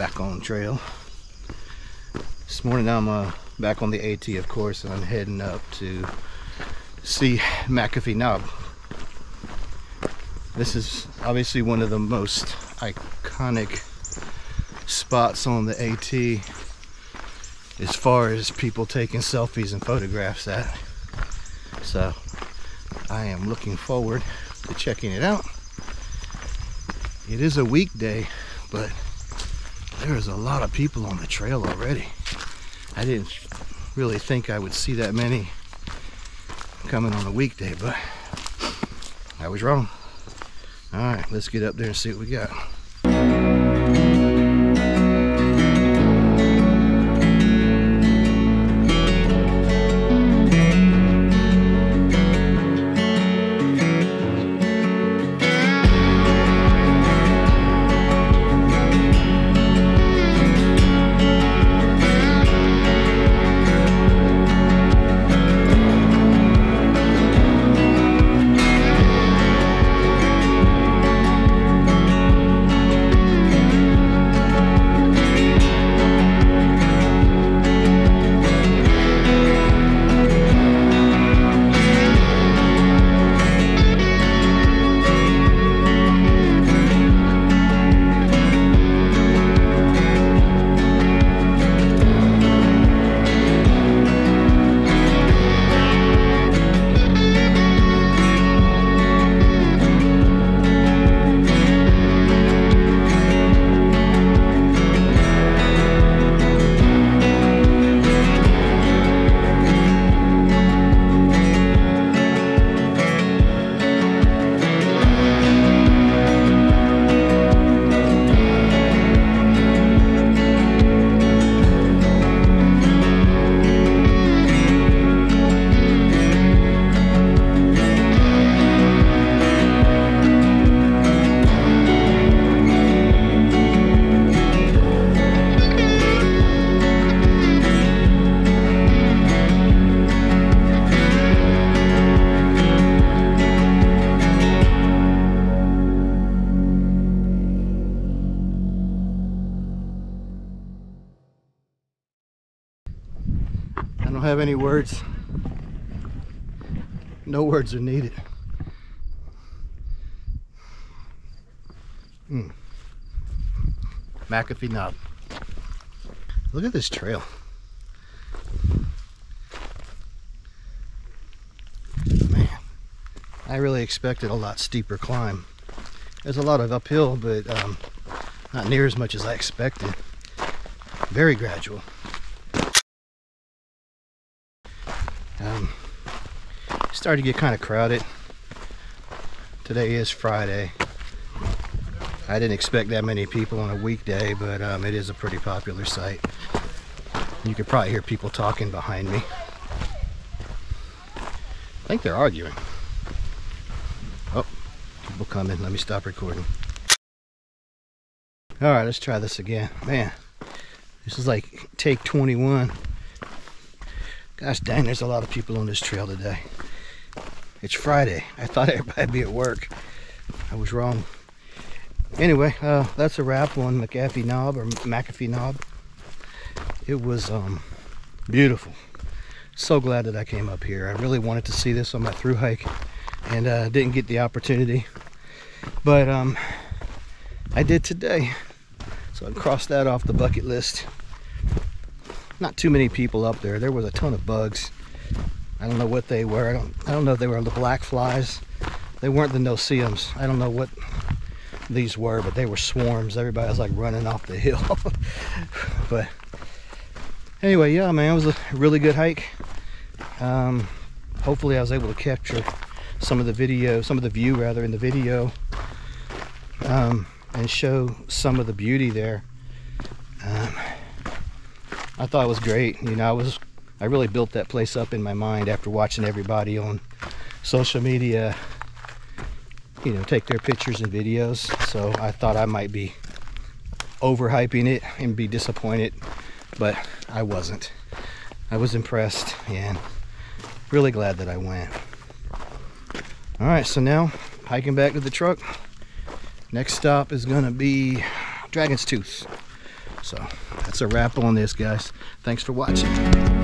back on trail. This morning I'm back on the AT, of course, and I'm heading up to see McAfee Knob. This is obviously one of the most iconic spots on the AT as far as people taking selfies and photographs at. So I am looking forward to checking it out. It is a weekday, but there's a lot of people on the trail already. I didn't really think I would see that many coming on a weekday, but I was wrong. All right, let's get up there and see what we got. I don't have any words. No words are needed. McAfee Knob. Look at this trail. Man, I really expected a lot steeper climb. There's a lot of uphill, but not near as much as I expected. Very gradual. Started to get kind of crowded. Today is Friday. I didn't expect that many people on a weekday, but it is a pretty popular site. You could probably hear people talking behind me. I think they're arguing. Oh, people coming. Let me stop recording. All right, let's try this again. Man, this is like take 21. Gosh dang, there's a lot of people on this trail today. It's Friday. I thought everybody'd be at work. I was wrong. Anyway, that's a wrap on McAfee Knob, or McAfee Knob. It was beautiful. So glad that I came up here. I really wanted to see this on my thru hike, and didn't get the opportunity. But I did today. So I crossed that off the bucket list. Not too many people up there. There was a ton of bugs. I don't know what they were. I don't know if they were the black flies. They weren't the no-see-ums. I don't know what these were, but they were swarms. Everybody was like running off the hill. But anyway, yeah, man, it was a really good hike. Hopefully I was able to capture some of the view rather in the video, and show some of the beauty there. I thought it was great. You know, I really built that place up in my mind after watching everybody on social media, you know, take their pictures and videos. So I thought I might be overhyping it and be disappointed, but I wasn't. I was impressed and really glad that I went. All right, so now hiking back to the truck. Next stop is gonna be Dragon's Tooth. So that's a wrap on this, guys. Thanks for watching.